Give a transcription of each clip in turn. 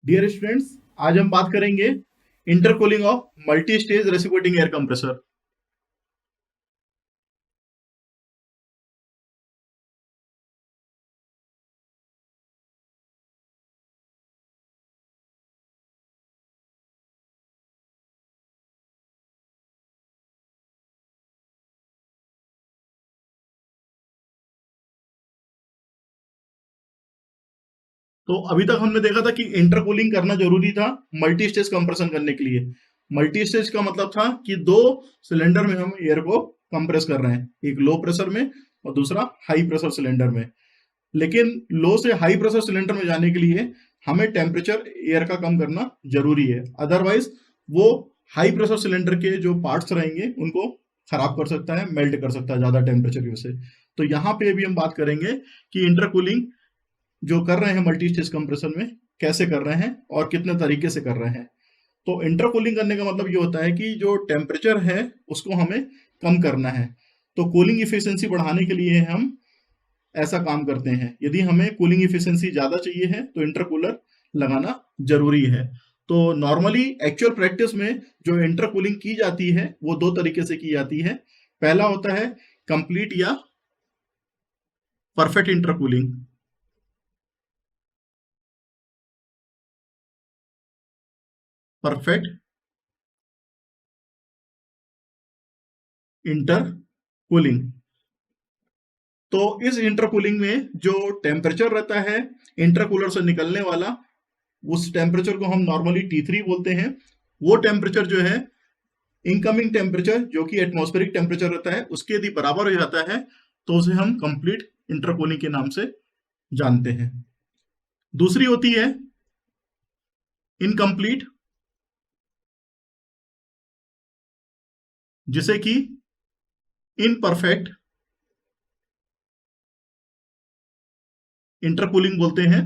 Dear students, आज हम बात करेंगे intercooling of multi stage reciprocating air compressor. तो अभी तक हमने देखा था कि इंटरकूलिंग करना जरूरी था मल्टी स्टेज कंप्रेशन करने के लिए। मल्टी स्टेज का मतलब था कि दो सिलेंडर में हम एयर को कंप्रेस कर रहे हैं, एक लो प्रेशर में और दूसरा हाई प्रेशर सिलेंडर में। लेकिन लो से हाई प्रेशर सिलेंडर में जाने के लिए हमें टेम्परेचर एयर का कम करना जरूरी है, अदरवाइज वो हाई प्रेशर सिलेंडर के जो पार्ट्स रहेंगे उनको खराब कर सकता है, मेल्ट कर सकता है ज्यादा टेम्परेचर की वजह से। तो यहाँ पे भी हम बात करेंगे कि इंटरकूलिंग जो कर रहे हैं मल्टी स्टेज कंप्रेशन में कैसे कर रहे हैं और कितने तरीके से कर रहे हैं। तो इंटरकूलिंग करने का मतलब ये होता है कि जो टेम्परेचर है उसको हमें कम करना है। तो कूलिंग इफिशियंसी बढ़ाने के लिए हम ऐसा काम करते हैं। यदि हमें कूलिंग इफिशियंसी ज़्यादा चाहिए है तो इंटरकूलर लगाना जरूरी है। तो नॉर्मली एक्चुअल प्रैक्टिस में जो इंटरकूलिंग की जाती है वो दो तरीके से की जाती है। पहला होता है कंप्लीट या परफेक्ट इंटरकूलिंग। Perfect intercooling. तो इस इंटरकूलिंग में जो टेम्परेचर रहता है इंटरकूलर से निकलने वाला, उस टेम्परेचर को हम नॉर्मली T3 बोलते हैं। वो टेम्परेचर जो है इनकमिंग टेम्परेचर जो कि एटमॉस्फेरिक टेम्परेचर रहता है उसके यदि बराबर हो जाता है तो उसे हम कंप्लीट इंटरकूलिंग के नाम से जानते हैं। दूसरी होती है इनकम्प्लीट, जिसे कि इनपरफेक्ट इंटरकूलिंग बोलते हैं।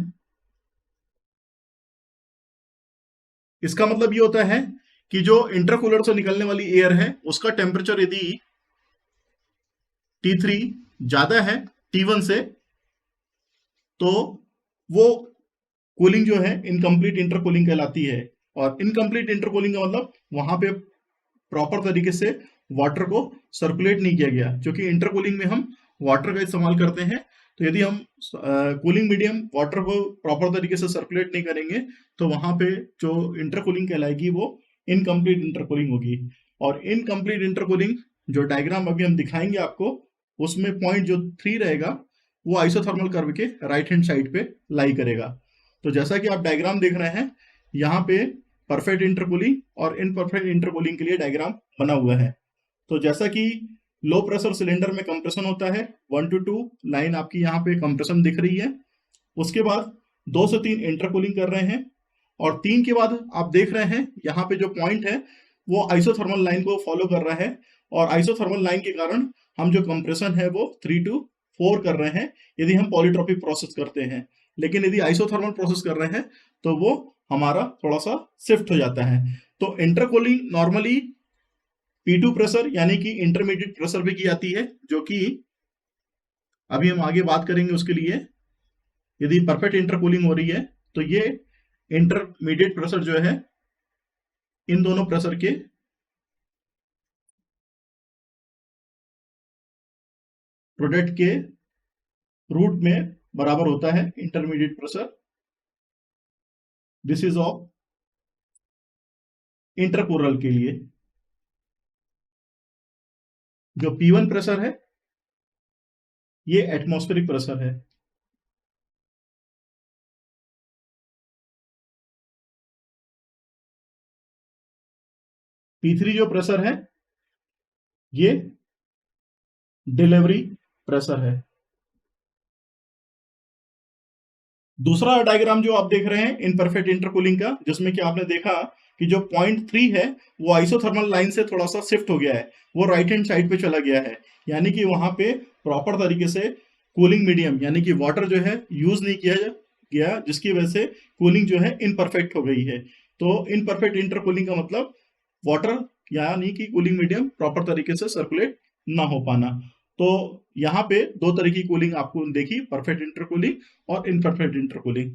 इसका मतलब ये होता है कि जो इंटरकूलर से निकलने वाली एयर है उसका टेम्परेचर यदि T3 ज्यादा है T1 से, तो वो कूलिंग जो है इनकम्प्लीट इंटरकूलिंग कहलाती है। और इनकम्प्लीट इंटरकूलिंग का मतलब वहां पे प्रॉपर तरीके से वाटर को सर्कुलेट नहीं किया गया, क्योंकि इंटरकूलिंग में हम वाटर का इस्तेमाल करते हैं। तो यदि हम कूलिंग मीडियम वाटर को प्रॉपर तरीके से सर्कुलेट नहीं करेंगे तो वहां पे जो इंटरकूलिंग कहलाएगी वो इनकम्प्लीट इंटरकूलिंग होगी। और इनकम्प्लीट इंटरकूलिंग जो डायग्राम अभी हम दिखाएंगे आपको, उसमें पॉइंट जो 3 रहेगा वो आइसोथर्मल कर्व के राइट हैंड साइड पे लाई करेगा। तो जैसा कि आप डायग्राम देख रहे हैं यहाँ पे परफेक्ट इंटरकूलिंग और इनपरफेक्ट इंटरकूलिंग के लिए डायग्राम बना हुआ है। तो जैसा कि लो प्रेशर सिलेंडर में कंप्रेशन होता है 1 to 2 लाइन आपकी यहाँ पे कंप्रेशन दिख रही है। उसके बाद 2 से 3 इंटरकूलिंग कर रहे हैं और 3 के बाद आप देख रहे हैं यहाँ पे जो पॉइंट है वो आइसोथर्मल लाइन को फॉलो कर रहा है। और आइसोथर्मल लाइन के कारण हम जो कंप्रेशन है वो 3 to 4 कर रहे हैं यदि हम पॉलीट्रॉपिक प्रोसेस करते हैं। लेकिन यदि आइसोथर्मल प्रोसेस कर रहे हैं तो वो हमारा थोड़ा सा शिफ्ट हो जाता है। तो इंटरकूलिंग नॉर्मली P2 प्रेशर यानी कि इंटरमीडिएट प्रेशर पे की जाती है, जो कि अभी हम आगे बात करेंगे उसके लिए। यदि परफेक्ट इंटरकूलिंग हो रही है तो ये इंटरमीडिएट प्रेशर जो है इन दोनों प्रेशर के प्रोडक्ट के रूट में बराबर होता है intermediate pressure. This is of intercooler के लिए जो P1 प्रेशर है ये एटमॉस्फेरिक प्रेशर है। P3 जो प्रेशर है ये डिलीवरी प्रेशर है। दूसरा डायग्राम जो आप देख रहे हैं इनपरफेक्ट इंटरकूलिंग का, जिसमें कि आपने देखा कि जो पॉइंट 3 है वो आइसोथर्मल लाइन से थोड़ा सा शिफ्ट हो गया है, वो राइट हैंड साइड पे चला गया है। यानी कि वहां पे प्रॉपर तरीके से कूलिंग मीडियम यानी कि वाटर जो है यूज नहीं किया गया, जिसकी वजह से कूलिंग जो है इनपरफेक्ट हो गई है। तो इनपरफेक्ट इंटरकूलिंग का मतलब वाटर यानी कि कूलिंग मीडियम प्रॉपर तरीके से सर्कुलेट ना हो पाना। तो यहाँ पे दो तरह की कूलिंग आपको देखी, परफेक्ट इंटरकूलिंग और इनपरफेक्ट इंटरकूलिंग।